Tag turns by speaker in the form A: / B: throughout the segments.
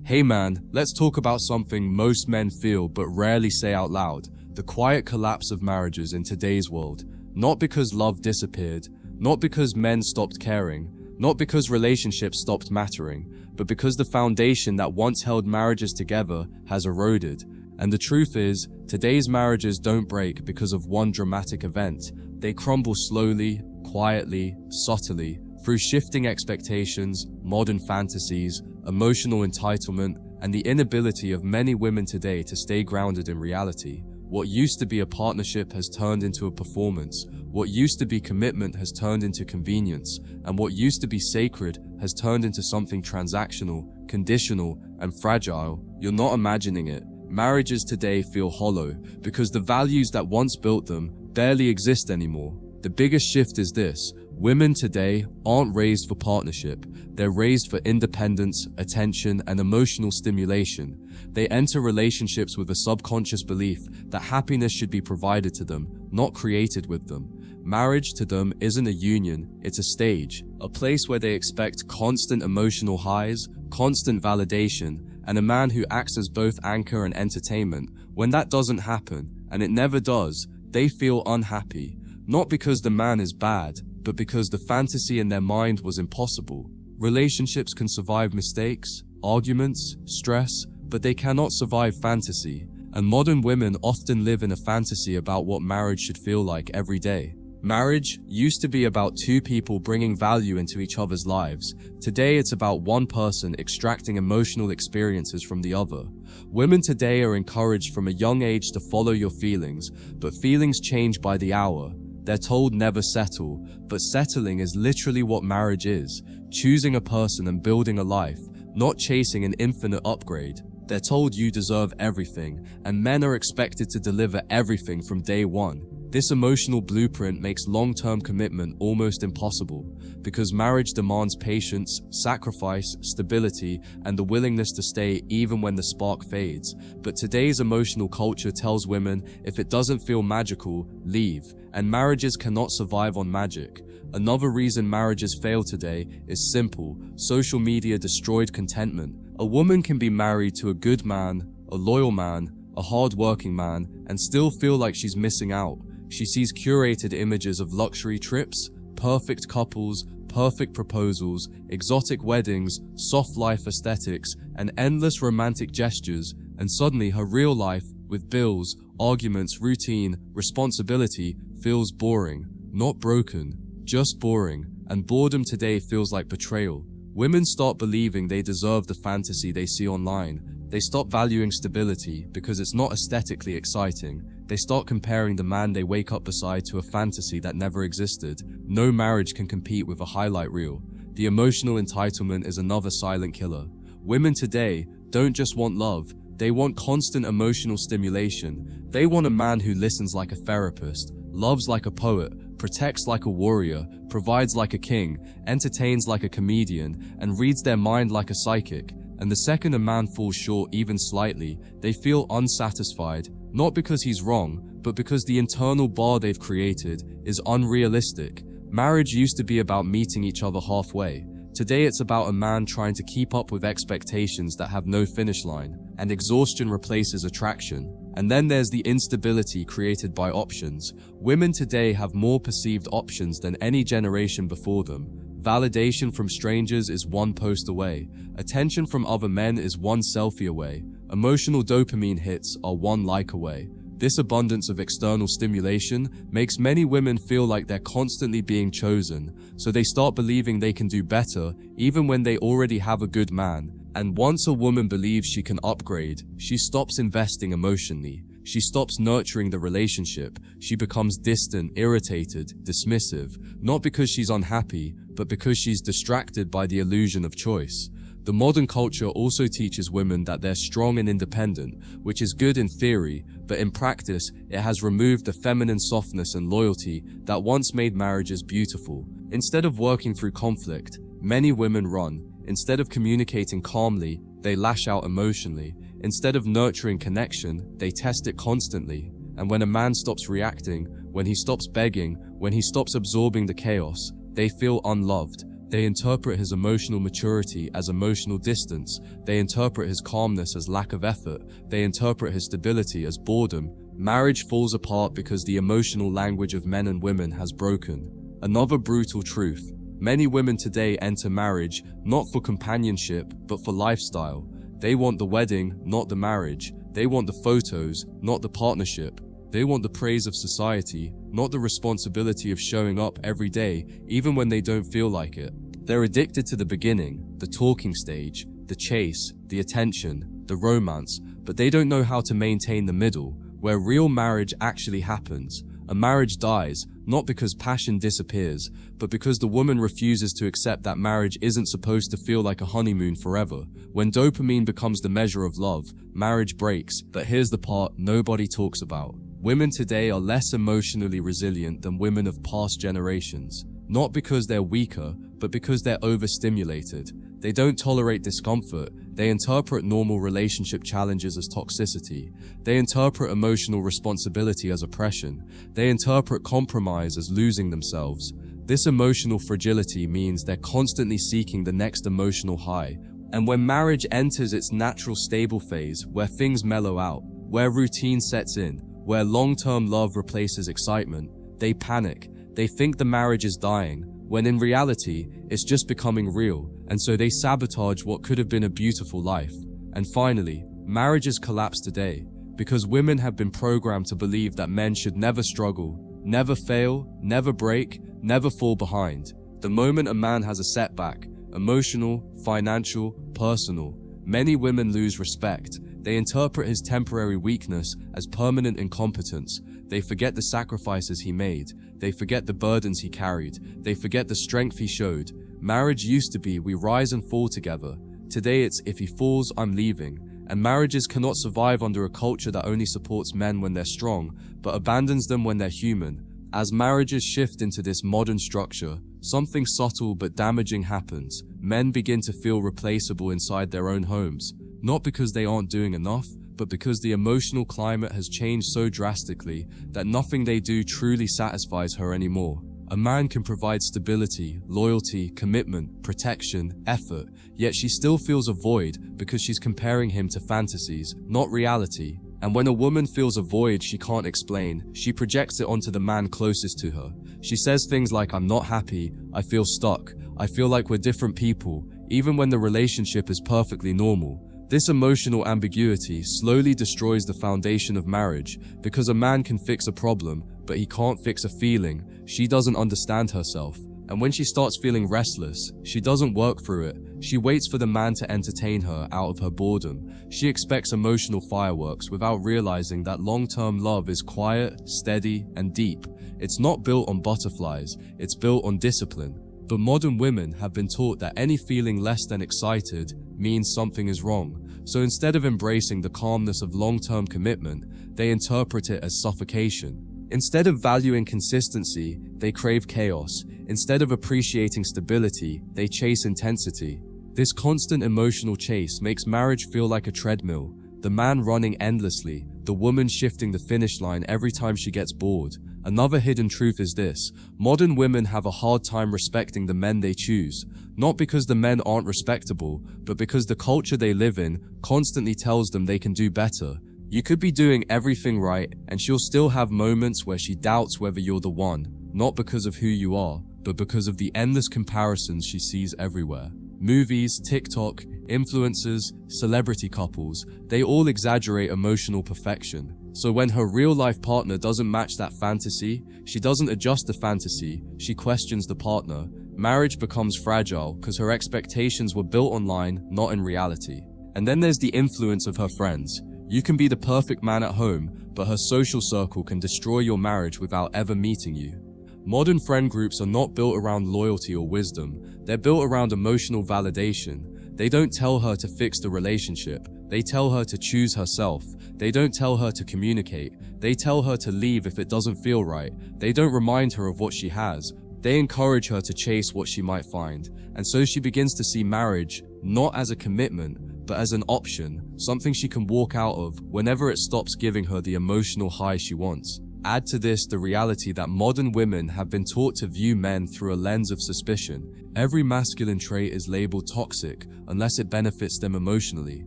A: Hey man, let's talk about something most men feel but rarely say out loud: the quiet collapse of marriages in today's world. Not because love disappeared, not because men stopped caring, not because relationships stopped mattering, but because the foundation that once held marriages together has eroded. And the truth is, today's marriages don't break because of one dramatic event. They crumble slowly, quietly, subtly, through shifting expectations, modern fantasies, emotional entitlement, and the inability of many women today to stay grounded in reality. What used to be a partnership has turned into a performance. What used to be commitment has turned into convenience. And what used to be sacred has turned into something transactional, conditional, and fragile. You're not imagining it. Marriages today feel hollow because the values that once built them barely exist anymore. The biggest shift is this: women today aren't raised for partnership. They're raised for independence, attention, and emotional stimulation. They enter relationships with a subconscious belief that happiness should be provided to them, not created with them. Marriage to them isn't a union, it's a stage, a place where they expect constant emotional highs, constant validation, and a man who acts as both anchor and entertainment. When that doesn't happen, and it never does, they feel unhappy. Not because the man is bad, but because the fantasy in their mind was impossible. Relationships can survive mistakes, arguments, stress, but they cannot survive fantasy. And modern women often live in a fantasy about what marriage should feel like every day. Marriage used to be about two people bringing value into each other's lives. Today it's about one person extracting emotional experiences from the other. Women today are encouraged from a young age to follow your feelings, but feelings change by the hour. They're told never settle, but settling is literally what marriage is: choosing a person and building a life, not chasing an infinite upgrade. They're told you deserve everything, and men are expected to deliver everything from day one. This emotional blueprint makes long-term commitment almost impossible, because marriage demands patience, sacrifice, stability, and the willingness to stay even when the spark fades. But today's emotional culture tells women if it doesn't feel magical, leave, and marriages cannot survive on magic. Another reason marriages fail today is simple: social media destroyed contentment. A woman can be married to a good man, a loyal man, a hard-working man, and still feel like she's missing out. She sees curated images of luxury trips, perfect couples, perfect proposals, exotic weddings, soft life aesthetics, and endless romantic gestures, and suddenly her real life, with bills, arguments, routine, responsibility, feels boring. Not broken, just boring. And boredom today feels like betrayal. Women start believing they deserve the fantasy they see online. They stop valuing stability because it's not aesthetically exciting. They start comparing the man they wake up beside to a fantasy that never existed. No marriage can compete with a highlight reel. The emotional entitlement is another silent killer. Women today don't just want love, they want constant emotional stimulation. They want a man who listens like a therapist, loves like a poet, protects like a warrior, provides like a king, entertains like a comedian, and reads their mind like a psychic. And the second a man falls short even slightly, they feel unsatisfied, not because he's wrong, but because the internal bar they've created is unrealistic. Marriage used to be about meeting each other halfway. Today it's about a man trying to keep up with expectations that have no finish line, and exhaustion replaces attraction. And then there's the instability created by options. Women today have more perceived options than any generation before them. Validation from strangers is one post away. Attention from other men is one selfie away. Emotional dopamine hits are one like away. This abundance of external stimulation makes many women feel like they're constantly being chosen, so they start believing they can do better even when they already have a good man. And once a woman believes she can upgrade, she stops investing emotionally. She stops nurturing the relationship. She becomes distant, irritated, dismissive, not because she's unhappy, but because she's distracted by the illusion of choice. The modern culture also teaches women that they're strong and independent, which is good in theory, but in practice, it has removed the feminine softness and loyalty that once made marriages beautiful. Instead of working through conflict, many women run. Instead of communicating calmly, they lash out emotionally. Instead of nurturing connection, they test it constantly. And when a man stops reacting, when he stops begging, when he stops absorbing the chaos, they feel unloved. They interpret his emotional maturity as emotional distance. They interpret his calmness as lack of effort. They interpret his stability as boredom. Marriage falls apart because the emotional language of men and women has broken. Another brutal truth. Many women today enter marriage not for companionship, but for lifestyle. They want the wedding, not the marriage. They want the photos, not the partnership. They want the praise of society, not the responsibility of showing up every day, even when they don't feel like it. They're addicted to the beginning, the talking stage, the chase, the attention, the romance, but they don't know how to maintain the middle, where real marriage actually happens. A marriage dies, not because passion disappears, but because the woman refuses to accept that marriage isn't supposed to feel like a honeymoon forever. When dopamine becomes the measure of love, marriage breaks. But here's the part nobody talks about. Women today are less emotionally resilient than women of past generations. Not because they're weaker, but because they're overstimulated. They don't tolerate discomfort. They interpret normal relationship challenges as toxicity. They interpret emotional responsibility as oppression. They interpret compromise as losing themselves. This emotional fragility means they're constantly seeking the next emotional high. And when marriage enters its natural stable phase, where things mellow out, where routine sets in, where long-term love replaces excitement, they panic. They think the marriage is dying, when in reality, it's just becoming real, and so they sabotage what could have been a beautiful life. And finally, marriages collapse today, because women have been programmed to believe that men should never struggle, never fail, never break, never fall behind. The moment a man has a setback, emotional, financial, personal, many women lose respect. They interpret his temporary weakness as permanent incompetence. They forget the sacrifices he made. They forget the burdens he carried. They forget the strength he showed. Marriage used to be we rise and fall together. Today it's if he falls, I'm leaving. And marriages cannot survive under a culture that only supports men when they're strong, but abandons them when they're human. As marriages shift into this modern structure, something subtle but damaging happens. Men begin to feel replaceable inside their own homes. Not because they aren't doing enough, but because the emotional climate has changed so drastically that nothing they do truly satisfies her anymore. A man can provide stability, loyalty, commitment, protection, effort, yet she still feels a void because she's comparing him to fantasies, not reality. And when a woman feels a void she can't explain, she projects it onto the man closest to her. She says things like, I'm not happy, I feel stuck, I feel like we're different people, even when the relationship is perfectly normal. This emotional ambiguity slowly destroys the foundation of marriage, because a man can fix a problem, but he can't fix a feeling. She doesn't understand herself. And when she starts feeling restless, she doesn't work through it. She waits for the man to entertain her out of her boredom. She expects emotional fireworks without realizing that long-term love is quiet, steady, and deep. It's not built on butterflies, it's built on discipline. But modern women have been taught that any feeling less than excited means something is wrong. So instead of embracing the calmness of long-term commitment, they interpret it as suffocation. Instead of valuing consistency, they crave chaos. Instead of appreciating stability, they chase intensity. This constant emotional chase makes marriage feel like a treadmill, the man running endlessly, the woman shifting the finish line every time she gets bored. Another hidden truth is this: modern women have a hard time respecting the men they choose, not because the men aren't respectable, but because the culture they live in constantly tells them they can do better. You could be doing everything right, and she'll still have moments where she doubts whether you're the one, not because of who you are, but because of the endless comparisons she sees everywhere. Movies, TikTok, influencers, celebrity couples, they all exaggerate emotional perfection. So when her real-life partner doesn't match that fantasy, she doesn't adjust the fantasy, she questions the partner. Marriage becomes fragile because her expectations were built online, not in reality. And then there's the influence of her friends. You can be the perfect man at home, but her social circle can destroy your marriage without ever meeting you. Modern friend groups are not built around loyalty or wisdom, they're built around emotional validation. They don't tell her to fix the relationship, they tell her to choose herself. They don't tell her to communicate, they tell her to leave if it doesn't feel right. They don't remind her of what she has, they encourage her to chase what she might find. And so she begins to see marriage not as a commitment, but as an option, something she can walk out of whenever it stops giving her the emotional high she wants. Add to this the reality that modern women have been taught to view men through a lens of suspicion. Every masculine trait is labeled toxic unless it benefits them emotionally.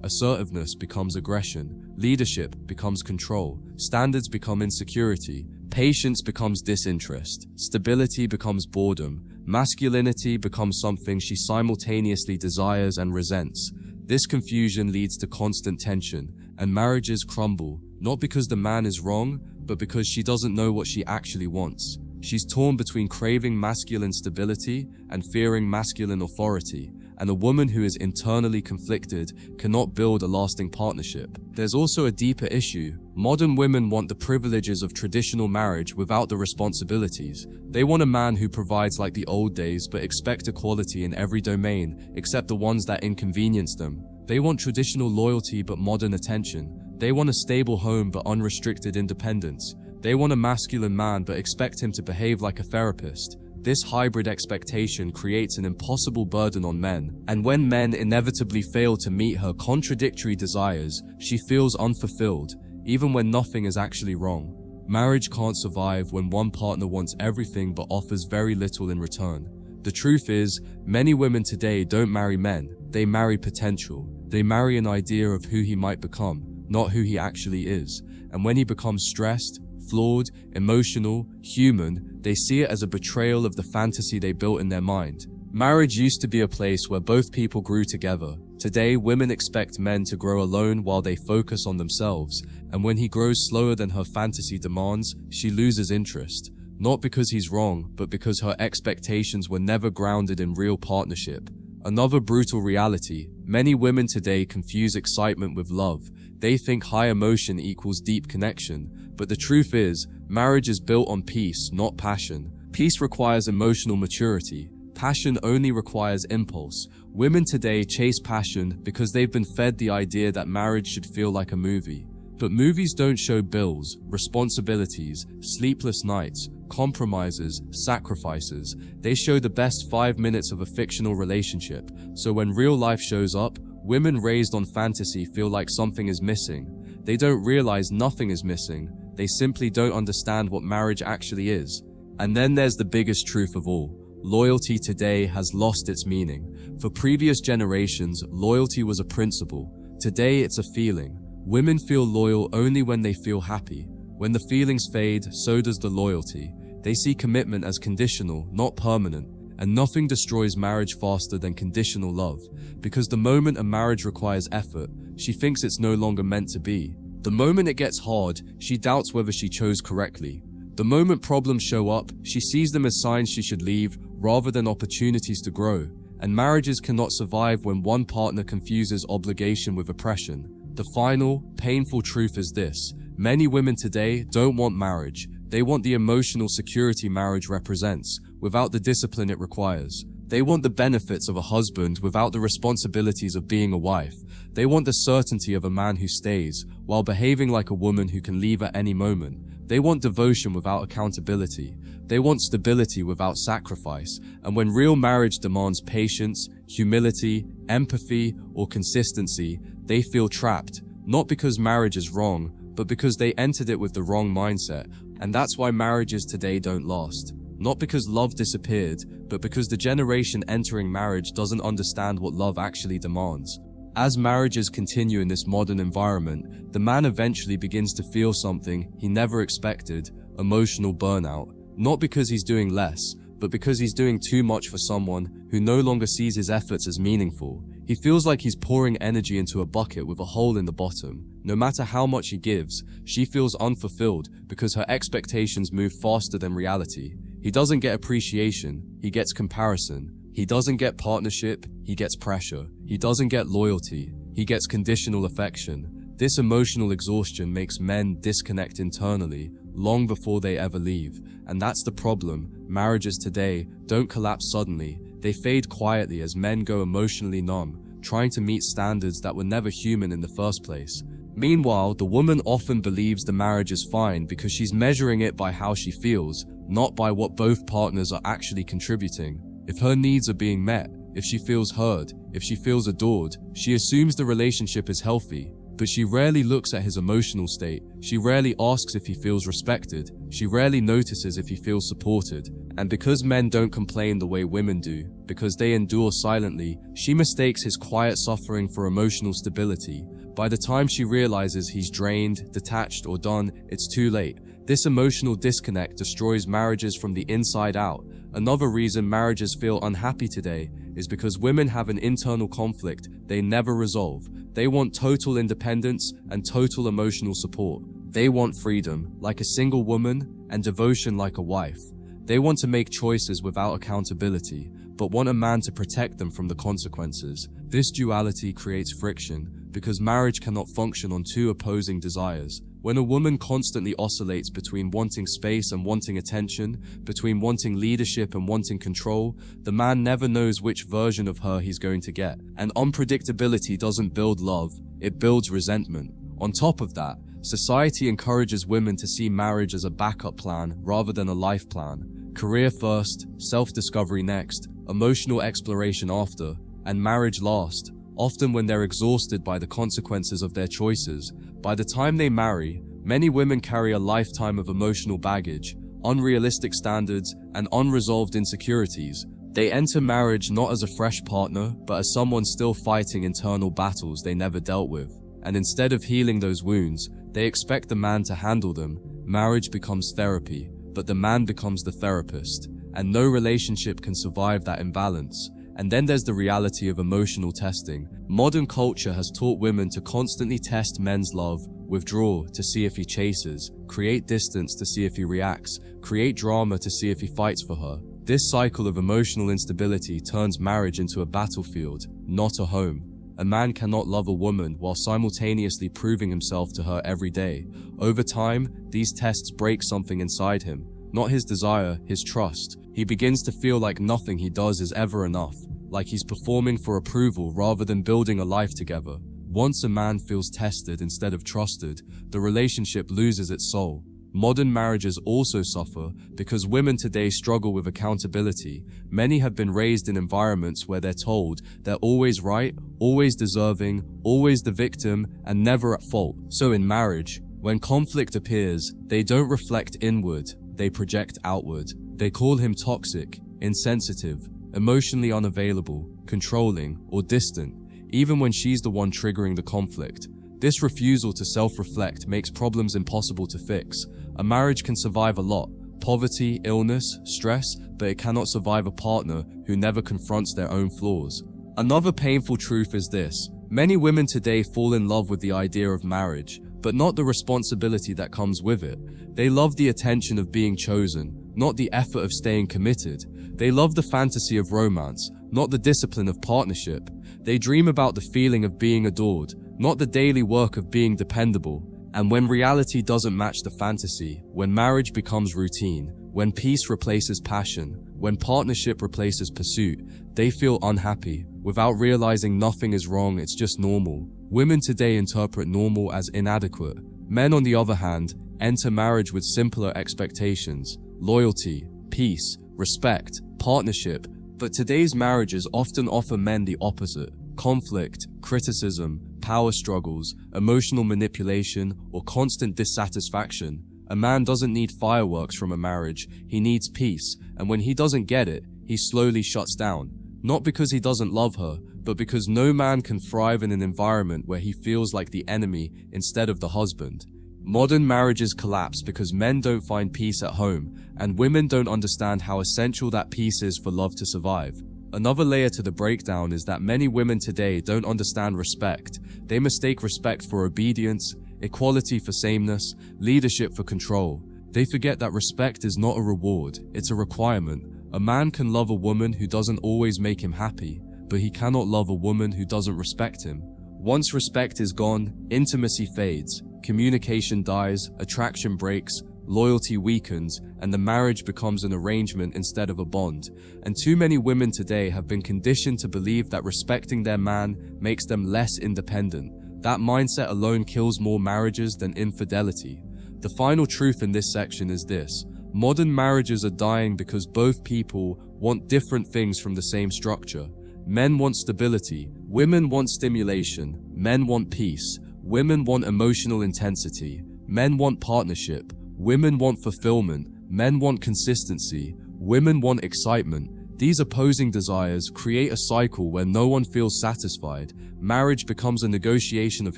A: Assertiveness becomes aggression, leadership becomes control, standards become insecurity, patience becomes disinterest, stability becomes boredom, masculinity becomes something she simultaneously desires and resents. This confusion leads to constant tension, and marriages crumble, not because the man is wrong, but because she doesn't know what she actually wants. She's torn between craving masculine stability and fearing masculine authority, and a woman who is internally conflicted cannot build a lasting partnership. There's also a deeper issue. Modern women want the privileges of traditional marriage without the responsibilities. They want a man who provides like the old days but expect equality in every domain except the ones that inconvenience them. They want traditional loyalty but modern attention. They want a stable home but unrestricted independence. They want a masculine man but expect him to behave like a therapist. This hybrid expectation creates an impossible burden on men, and when men inevitably fail to meet her contradictory desires, she feels unfulfilled, even when nothing is actually wrong. Marriage can't survive when one partner wants everything but offers very little in return. The truth is, many women today don't marry men, they marry potential. They marry an idea of who he might become, not who he actually is. And when he becomes stressed, flawed, emotional, human, they see it as a betrayal of the fantasy they built in their mind. Marriage used to be a place where both people grew together. Today, women expect men to grow alone while they focus on themselves, and when he grows slower than her fantasy demands, she loses interest. Not because he's wrong, but because her expectations were never grounded in real partnership. Another brutal reality: many women today confuse excitement with love. They think high emotion equals deep connection, but the truth is, marriage is built on peace, not passion. Peace requires emotional maturity. Passion only requires impulse. Women today chase passion because they've been fed the idea that marriage should feel like a movie. But movies don't show bills, responsibilities, sleepless nights, compromises, sacrifices. They show the best 5 minutes of a fictional relationship. So when real life shows up, women raised on fantasy feel like something is missing. They don't realize nothing is missing. They simply don't understand what marriage actually is. And then there's the biggest truth of all. Loyalty today has lost its meaning. For previous generations, loyalty was a principle. Today it's a feeling. Women feel loyal only when they feel happy. When the feelings fade, so does the loyalty. They see commitment as conditional, not permanent. And nothing destroys marriage faster than conditional love. Because the moment a marriage requires effort, she thinks it's no longer meant to be. The moment it gets hard, she doubts whether she chose correctly. The moment problems show up, she sees them as signs she should leave, rather than opportunities to grow. And marriages cannot survive when one partner confuses obligation with oppression. The final, painful truth is this: many women today don't want marriage. They want the emotional security marriage represents, without the discipline it requires. They want the benefits of a husband without the responsibilities of being a wife. They want the certainty of a man who stays, while behaving like a woman who can leave at any moment. They want devotion without accountability. They want stability without sacrifice. And when real marriage demands patience, humility, empathy, or consistency, they feel trapped, not because marriage is wrong, but because they entered it with the wrong mindset. And that's why marriages today don't last. Not because love disappeared, but because the generation entering marriage doesn't understand what love actually demands. As marriages continue in this modern environment, the man eventually begins to feel something he never expected: emotional burnout. Not because he's doing less, but because he's doing too much for someone who no longer sees his efforts as meaningful. He feels like he's pouring energy into a bucket with a hole in the bottom. No matter how much he gives, she feels unfulfilled because her expectations move faster than reality. He doesn't get appreciation, he gets comparison. He doesn't get partnership, he gets pressure. He doesn't get loyalty, he gets conditional affection. This emotional exhaustion makes men disconnect internally long before they ever leave. And that's the problem. Marriages today don't collapse suddenly. They fade quietly as men go emotionally numb, trying to meet standards that were never human in the first place. Meanwhile, the woman often believes the marriage is fine because she's measuring it by how she feels, not by what both partners are actually contributing. If her needs are being met, if she feels heard, if she feels adored, she assumes the relationship is healthy. but she rarely looks at his emotional state. She rarely asks if he feels respected. She rarely notices if he feels supported. And because men don't complain the way women do, because they endure silently, she mistakes his quiet suffering for emotional stability. By the time she realizes he's drained, detached, or done, it's too late. This emotional disconnect destroys marriages from the inside out. Another reason marriages feel unhappy today is because women have an internal conflict they never resolve. They want total independence and total emotional support. They want freedom, like a single woman, and devotion like a wife. They want to make choices without accountability, but want a man to protect them from the consequences. This duality creates friction, because marriage cannot function on two opposing desires. When a woman constantly oscillates between wanting space and wanting attention, between wanting leadership and wanting control, the man never knows which version of her he's going to get. And unpredictability doesn't build love, it builds resentment. On top of that, society encourages women to see marriage as a backup plan rather than a life plan. Career first, self-discovery next, emotional exploration after, and marriage last. Often when they're exhausted by the consequences of their choices. By the time they marry, many women carry a lifetime of emotional baggage, unrealistic standards, and unresolved insecurities. They enter marriage not as a fresh partner, but as someone still fighting internal battles they never dealt with. And instead of healing those wounds, they expect the man to handle them. Marriage becomes therapy, but the man becomes the therapist. And no relationship can survive that imbalance. And then there's the reality of emotional testing. Modern culture has taught women to constantly test men's love, withdraw to see if he chases, create distance to see if he reacts, create drama to see if he fights for her. This cycle of emotional instability turns marriage into a battlefield, not a home. A man cannot love a woman while simultaneously proving himself to her every day. Over time, these tests break something inside him. Not his desire, his trust. He begins to feel like nothing he does is ever enough, like he's performing for approval rather than building a life together. Once a man feels tested instead of trusted, the relationship loses its soul. Modern marriages also suffer because women today struggle with accountability. Many have been raised in environments where they're told they're always right, always deserving, always the victim, and never at fault. So in marriage, when conflict appears, they don't reflect inward, they project outward. They call him toxic, insensitive, emotionally unavailable, controlling, or distant, even when she's the one triggering the conflict. This refusal to self-reflect makes problems impossible to fix. A marriage can survive a lot, poverty, illness, stress, but it cannot survive a partner who never confronts their own flaws. Another painful truth is this: many women today fall in love with the idea of marriage, but not the responsibility that comes with it. They love the attention of being chosen, not the effort of staying committed. They love the fantasy of romance, not the discipline of partnership. They dream about the feeling of being adored, not the daily work of being dependable. And when reality doesn't match the fantasy, when marriage becomes routine, when peace replaces passion, when partnership replaces pursuit, they feel unhappy. Without realizing nothing is wrong, it's just normal. Women today interpret normal as inadequate. Men, on the other hand, enter marriage with simpler expectations: loyalty, peace, respect, partnership. But today's marriages often offer men the opposite: conflict, criticism, power struggles, emotional manipulation, or constant dissatisfaction. A man doesn't need fireworks from a marriage, he needs peace, and when he doesn't get it, he slowly shuts down. Not because he doesn't love her, but because no man can thrive in an environment where he feels like the enemy instead of the husband. Modern marriages collapse because men don't find peace at home, and women don't understand how essential that peace is for love to survive. Another layer to the breakdown is that many women today don't understand respect. They mistake respect for obedience, equality for sameness, leadership for control. They forget that respect is not a reward, it's a requirement. A man can love a woman who doesn't always make him happy, but he cannot love a woman who doesn't respect him. Once respect is gone, intimacy fades, communication dies, attraction breaks, loyalty weakens, and the marriage becomes an arrangement instead of a bond. And too many women today have been conditioned to believe that respecting their man makes them less independent. That mindset alone kills more marriages than infidelity. The final truth in this section is this: modern marriages are dying because both people want different things from the same structure. Men want stability, women want stimulation, men want peace. Women want emotional intensity. Men want partnership. Women want fulfillment. Men want consistency. Women want excitement. These opposing desires create a cycle where no one feels satisfied. Marriage becomes a negotiation of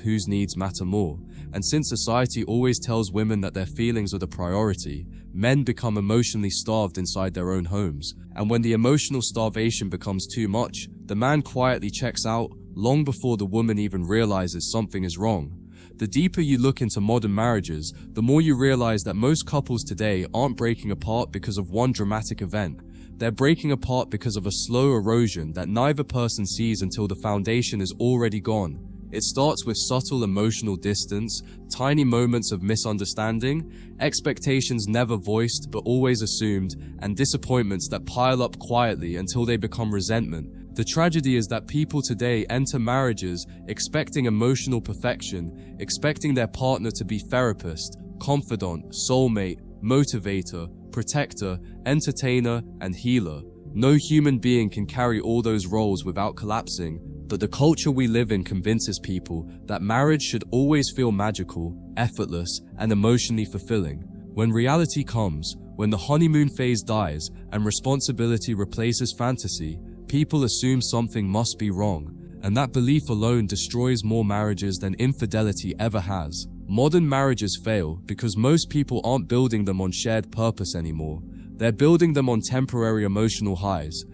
A: whose needs matter more. And since society always tells women that their feelings are the priority, men become emotionally starved inside their own homes. And when the emotional starvation becomes too much, the man quietly checks out long before the woman even realizes something is wrong. The deeper you look into modern marriages, the more you realize that most couples today aren't breaking apart because of one dramatic event. They're breaking apart because of a slow erosion that neither person sees until the foundation is already gone. It starts with subtle emotional distance, tiny moments of misunderstanding, expectations never voiced but always assumed, and disappointments that pile up quietly until they become resentment. The tragedy is that people today enter marriages expecting emotional perfection, expecting their partner to be therapist, confidant, soulmate, motivator, protector, entertainer, and healer. No human being can carry all those roles without collapsing, but the culture we live in convinces people that marriage should always feel magical, effortless, and emotionally fulfilling. When reality comes, when the honeymoon phase dies and responsibility replaces fantasy, people assume something must be wrong, and that belief alone destroys more marriages than infidelity ever has. Modern marriages fail because most people aren't building them on shared purpose anymore. They're building them on temporary emotional highs.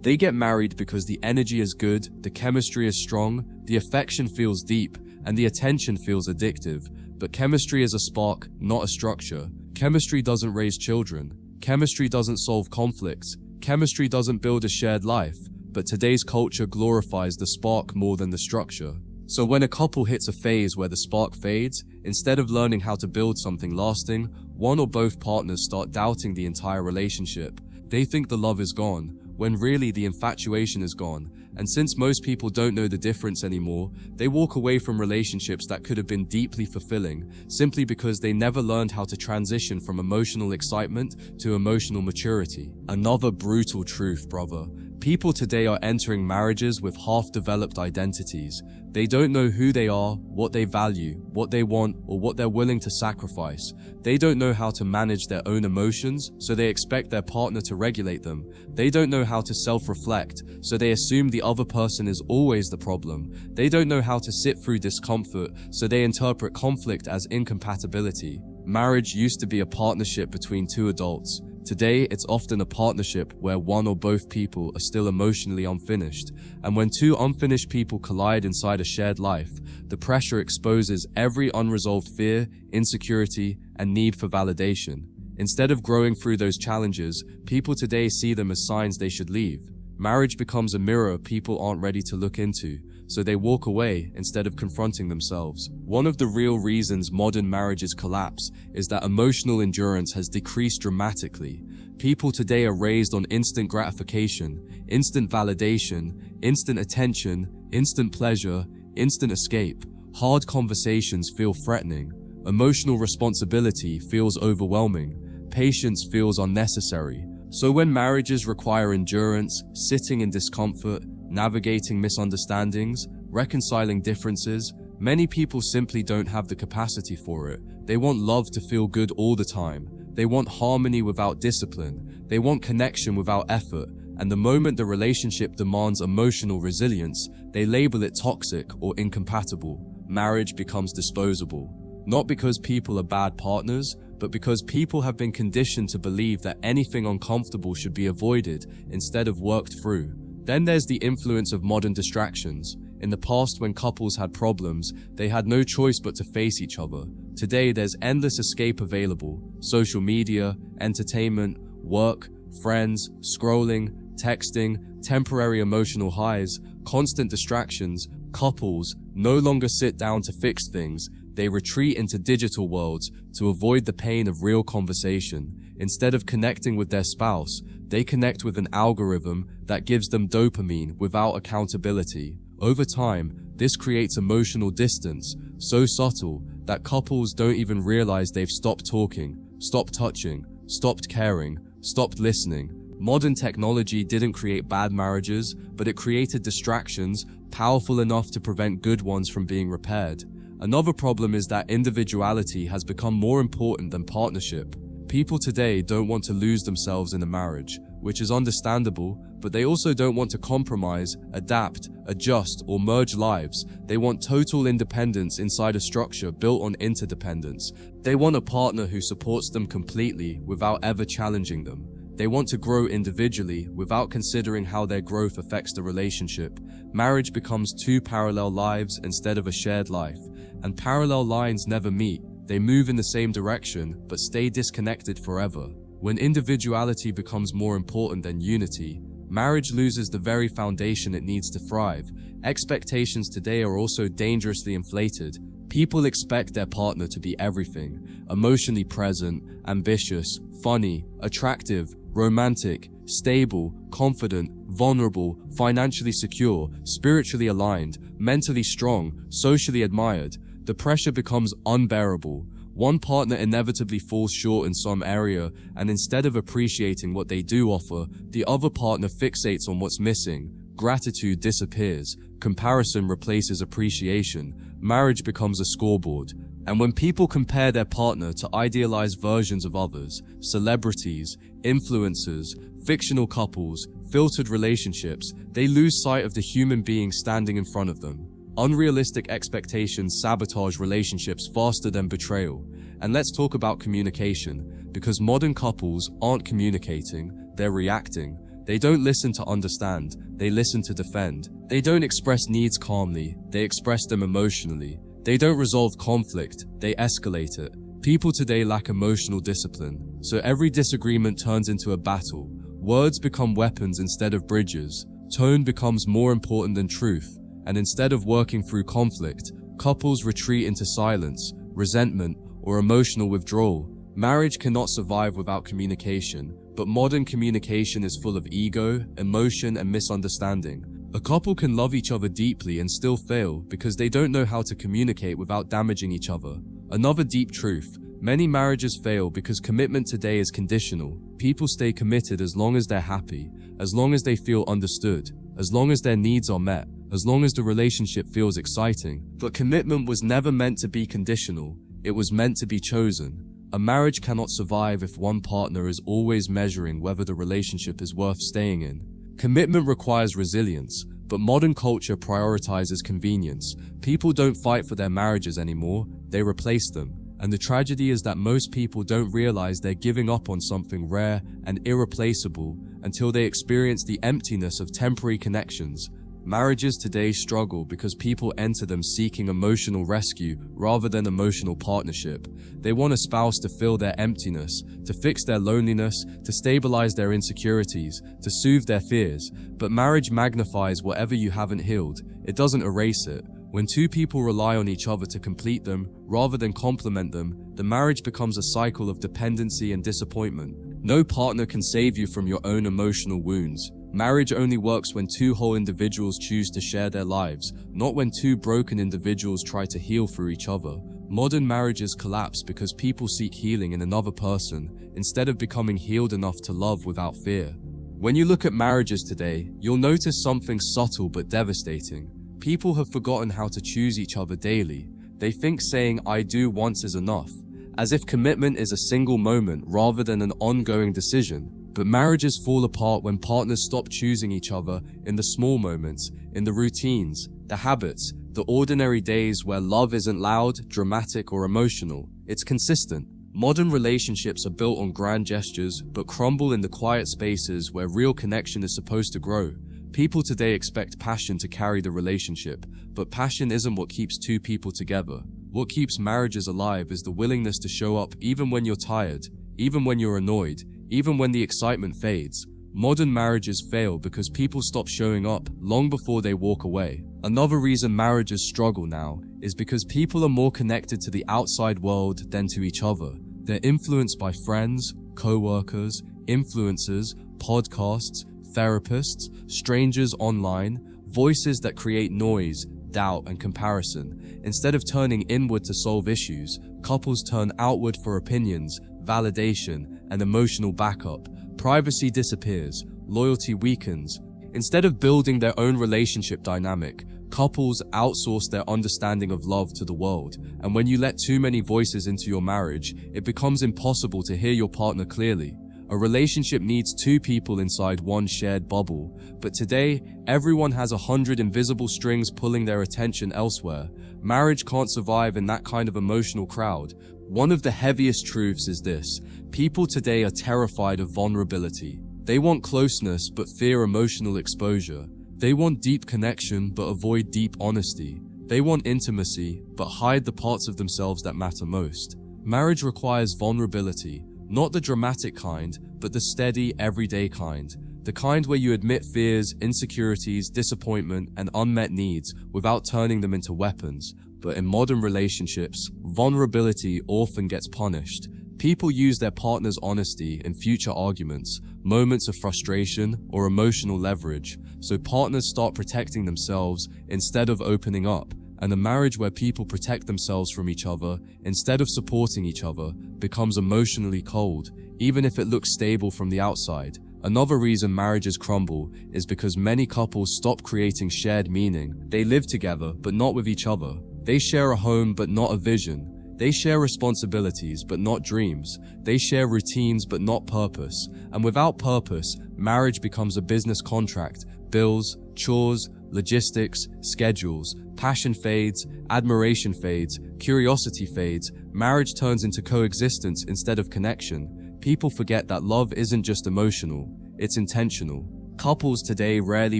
A: They get married because the energy is good, the chemistry is strong, the affection feels deep, and the attention feels addictive. But chemistry is a spark, not a structure. Chemistry doesn't raise children. Chemistry doesn't solve conflicts. Chemistry doesn't build a shared life. But today's culture glorifies the spark more than the structure. So when a couple hits a phase where the spark fades, instead of learning how to build something lasting, one or both partners start doubting the entire relationship. They think the love is gone, when really the infatuation is gone. And since most people don't know the difference anymore, they walk away from relationships that could have been deeply fulfilling, simply because they never learned how to transition from emotional excitement to emotional maturity. Another brutal truth, brother. People today are entering marriages with half-developed identities. They don't know who they are, what they value, what they want, or what they're willing to sacrifice. They don't know how to manage their own emotions, so they expect their partner to regulate them. They don't know how to self-reflect, so they assume the other person is always the problem. They don't know how to sit through discomfort, so they interpret conflict as incompatibility. Marriage used to be a partnership between two adults. Today, it's often a partnership where one or both people are still emotionally unfinished. And when two unfinished people collide inside a shared life, the pressure exposes every unresolved fear, insecurity, and need for validation. Instead of growing through those challenges, people today see them as signs they should leave. Marriage becomes a mirror people aren't ready to look into, so they walk away instead of confronting themselves. One of the real reasons modern marriages collapse is that emotional endurance has decreased dramatically. People today are raised on instant gratification, instant validation, instant attention, instant pleasure, instant escape. Hard conversations feel threatening. Emotional responsibility feels overwhelming. Patience feels unnecessary. So when marriages require endurance, sitting in discomfort, navigating misunderstandings, reconciling differences, many people simply don't have the capacity for it. They want love to feel good all the time. They want harmony without discipline. They want connection without effort. And the moment the relationship demands emotional resilience, they label it toxic or incompatible. Marriage becomes disposable. Not because people are bad partners, but because people have been conditioned to believe that anything uncomfortable should be avoided instead of worked through. Then there's the influence of modern distractions. In the past, when couples had problems, they had no choice but to face each other. Today, there's endless escape available. Social media, entertainment, work, friends, scrolling, texting, temporary emotional highs, constant distractions. Couples no longer sit down to fix things. They retreat into digital worlds to avoid the pain of real conversation. Instead of connecting with their spouse, they connect with an algorithm that gives them dopamine without accountability. Over time, this creates emotional distance, so subtle that couples don't even realize they've stopped talking, stopped touching, stopped caring, stopped listening. Modern technology didn't create bad marriages, but it created distractions powerful enough to prevent good ones from being repaired. Another problem is that individuality has become more important than partnership. People today don't want to lose themselves in a marriage, which is understandable, but they also don't want to compromise, adapt, adjust, or merge lives. They want total independence inside a structure built on interdependence. They want a partner who supports them completely without ever challenging them. They want to grow individually without considering how their growth affects the relationship. Marriage becomes two parallel lives instead of a shared life, and parallel lines never meet. They move in the same direction, but stay disconnected forever. When individuality becomes more important than unity, marriage loses the very foundation it needs to thrive. Expectations today are also dangerously inflated. People expect their partner to be everything: emotionally present, ambitious, funny, attractive, romantic, stable, confident, vulnerable, financially secure, spiritually aligned, mentally strong, socially admired. The pressure becomes unbearable. One partner inevitably falls short in some area, and instead of appreciating what they do offer, the other partner fixates on what's missing. Gratitude disappears. Comparison replaces appreciation. Marriage becomes a scoreboard. And when people compare their partner to idealized versions of others, celebrities, influencers, fictional couples, filtered relationships, they lose sight of the human being standing in front of them. Unrealistic expectations sabotage relationships faster than betrayal. And let's talk about communication, because modern couples aren't communicating, they're reacting. They don't listen to understand, they listen to defend. They don't express needs calmly, they express them emotionally. They don't resolve conflict, they escalate it. People today lack emotional discipline, so every disagreement turns into a battle. Words become weapons instead of bridges. Tone becomes more important than truth, and instead of working through conflict, couples retreat into silence, resentment, or emotional withdrawal. Marriage cannot survive without communication, but modern communication is full of ego, emotion, and misunderstanding. A couple can love each other deeply and still fail because they don't know how to communicate without damaging each other. Another deep truth: many marriages fail because commitment today is conditional. People stay committed as long as they're happy, as long as they feel understood, as long as their needs are met, as long as the relationship feels exciting. But commitment was never meant to be conditional. It was meant to be chosen. A marriage cannot survive if one partner is always measuring whether the relationship is worth staying in. Commitment requires resilience, but modern culture prioritizes convenience. People don't fight for their marriages anymore, they replace them. And the tragedy is that most people don't realize they're giving up on something rare and irreplaceable until they experience the emptiness of temporary connections. Marriages today struggle because people enter them seeking emotional rescue rather than emotional partnership. They want a spouse to fill their emptiness, to fix their loneliness, to stabilize their insecurities, to soothe their fears. But marriage magnifies whatever you haven't healed. It doesn't erase it. When two people rely on each other to complete them, rather than complement them, the marriage becomes a cycle of dependency and disappointment. No partner can save you from your own emotional wounds. Marriage only works when two whole individuals choose to share their lives, not when two broken individuals try to heal through each other. Modern marriages collapse because people seek healing in another person, instead of becoming healed enough to love without fear. When you look at marriages today, you'll notice something subtle but devastating. People have forgotten how to choose each other daily. They think saying "I do" once is enough, as if commitment is a single moment rather than an ongoing decision. But marriages fall apart when partners stop choosing each other in the small moments, in the routines, the habits, the ordinary days where love isn't loud, dramatic, or emotional. It's consistent. Modern relationships are built on grand gestures, but crumble in the quiet spaces where real connection is supposed to grow. People today expect passion to carry the relationship, but passion isn't what keeps two people together. What keeps marriages alive is the willingness to show up even when you're tired, even when you're annoyed, even when the excitement fades. Modern marriages fail because people stop showing up long before they walk away. Another reason marriages struggle now is because people are more connected to the outside world than to each other. They're influenced by friends, co-workers, influencers, podcasts, therapists, strangers online, voices that create noise, doubt, and comparison. Instead of turning inward to solve issues, couples turn outward for opinions, validation, and emotional backup. Privacy disappears, loyalty weakens. Instead of building their own relationship dynamic, Couples outsource their understanding of love to the world, and when you let too many voices into your marriage, it becomes impossible to hear your partner clearly. A relationship needs two people inside one shared bubble, but today, everyone has 100 invisible strings pulling their attention elsewhere. Marriage can't survive in that kind of emotional crowd. One of the heaviest truths is this: people today are terrified of vulnerability. They want closeness but fear emotional exposure. They want deep connection but avoid deep honesty. They want intimacy but hide the parts of themselves that matter most. Marriage requires vulnerability, not the dramatic kind, but the steady, everyday kind. The kind where you admit fears, insecurities, disappointment, and unmet needs without turning them into weapons. But in modern relationships, vulnerability often gets punished. People use their partner's honesty in future arguments, moments of frustration, or emotional leverage, so partners start protecting themselves instead of opening up. And a marriage where people protect themselves from each other instead of supporting each other becomes emotionally cold, even if it looks stable from the outside. Another reason marriages crumble is because many couples stop creating shared meaning. They live together, but not with each other. They share a home, but not a vision. They share responsibilities, but not dreams. They share routines, but not purpose. And without purpose, marriage becomes a business contract. Bills, chores, logistics, schedules, passion fades, admiration fades, curiosity fades, marriage turns into coexistence instead of connection. People forget that love isn't just emotional, it's intentional. Couples today rarely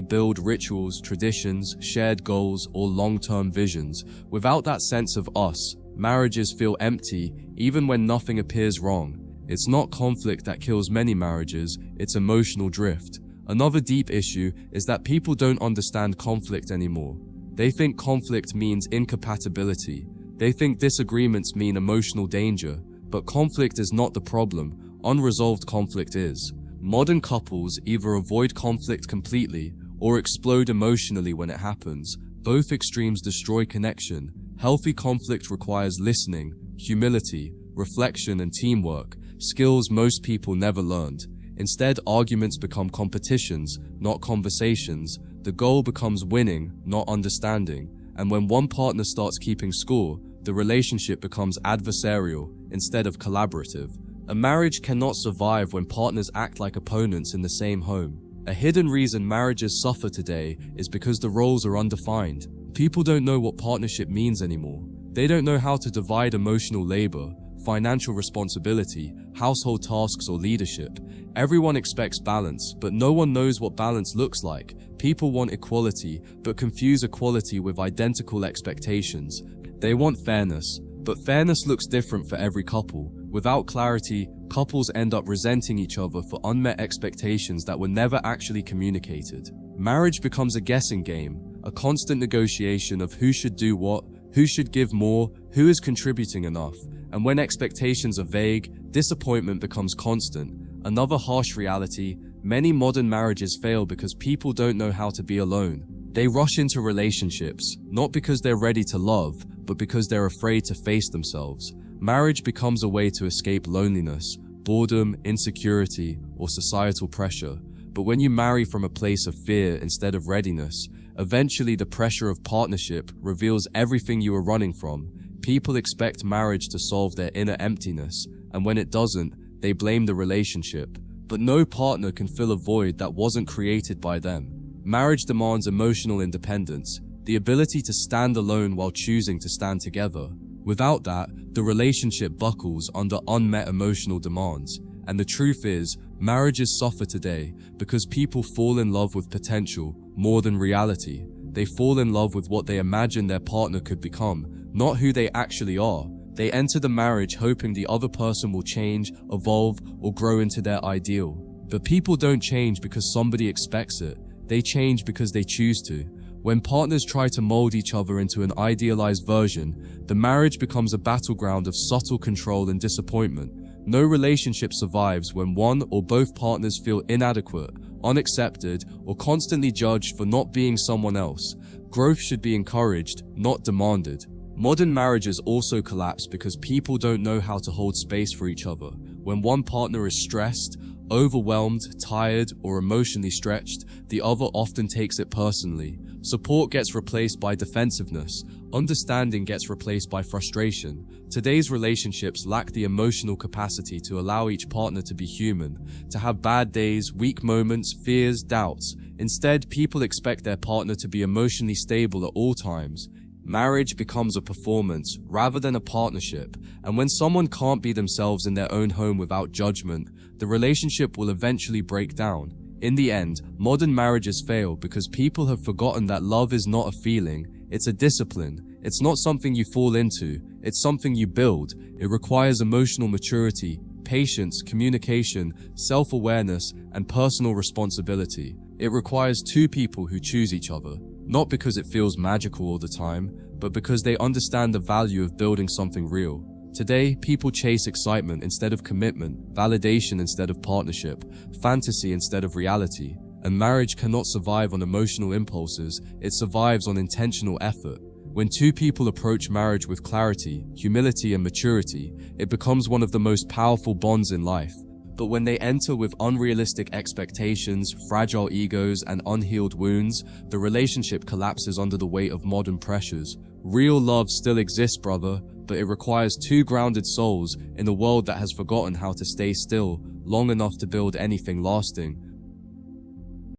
A: build rituals, traditions, shared goals, or long-term visions. Without that sense of us, marriages feel empty even when nothing appears wrong. It's not conflict that kills many marriages, it's emotional drift. Another deep issue is that people don't understand conflict anymore. They think conflict means incompatibility. They think disagreements mean emotional danger. But conflict is not the problem, unresolved conflict is. Modern couples either avoid conflict completely or explode emotionally when it happens. Both extremes destroy connection. Healthy conflict requires listening, humility, reflection, and teamwork, skills most people never learned. Instead, arguments become competitions, not conversations. The goal becomes winning, not understanding. And when one partner starts keeping score, the relationship becomes adversarial instead of collaborative. A marriage cannot survive when partners act like opponents in the same home. A hidden reason marriages suffer today is because the roles are undefined. People don't know what partnership means anymore. They don't know how to divide emotional labor, financial responsibility, household tasks, or leadership. Everyone expects balance, but no one knows what balance looks like. People want equality, but confuse equality with identical expectations. They want fairness, but fairness looks different for every couple. Without clarity, couples end up resenting each other for unmet expectations that were never actually communicated. Marriage becomes a guessing game, a constant negotiation of who should do what, who should give more, who is contributing enough. And when expectations are vague, disappointment becomes constant. Another harsh reality: many modern marriages fail because people don't know how to be alone. They rush into relationships, not because they're ready to love, but because they're afraid to face themselves. Marriage becomes a way to escape loneliness, boredom, insecurity, or societal pressure. But when you marry from a place of fear instead of readiness, eventually the pressure of partnership reveals everything you were running from. People expect marriage to solve their inner emptiness, and when it doesn't, they blame the relationship. But no partner can fill a void that wasn't created by them. Marriage demands emotional independence, the ability to stand alone while choosing to stand together. Without that, the relationship buckles under unmet emotional demands. And the truth is, marriages suffer today because people fall in love with potential more than reality. They fall in love with what they imagine their partner could become, not who they actually are. They enter the marriage hoping the other person will change, evolve, or grow into their ideal. But people don't change because somebody expects it. They change because they choose to. When partners try to mold each other into an idealized version, the marriage becomes a battleground of subtle control and disappointment. No relationship survives when one or both partners feel inadequate, unaccepted, or constantly judged for not being someone else. Growth should be encouraged, not demanded. Modern marriages also collapse because people don't know how to hold space for each other. When one partner is stressed, Overwhelmed, tired, or emotionally stretched, the other often takes it personally. Support gets replaced by defensiveness. Understanding gets replaced by frustration. Today's relationships lack the emotional capacity to allow each partner to be human, to have bad days, weak moments, fears, doubts. Instead, people expect their partner to be emotionally stable at all times. Marriage becomes a performance rather than a partnership, and when someone can't be themselves in their own home without judgment, the relationship will eventually break down. In the end, modern marriages fail because people have forgotten that love is not a feeling, it's a discipline. It's not something you fall into, it's something you build. It requires emotional maturity, patience, communication, self-awareness, and personal responsibility. It requires two people who choose each other, not because it feels magical all the time, but because they understand the value of building something real. Today, people chase excitement instead of commitment, validation instead of partnership, fantasy instead of reality. And marriage cannot survive on emotional impulses, it survives on intentional effort. When two people approach marriage with clarity, humility, and maturity, it becomes one of the most powerful bonds in life. But when they enter with unrealistic expectations, fragile egos, and unhealed wounds, the relationship collapses under the weight of modern pressures. Real love still exists, brother, but it requires two grounded souls in a world that has forgotten how to stay still long enough to build anything lasting.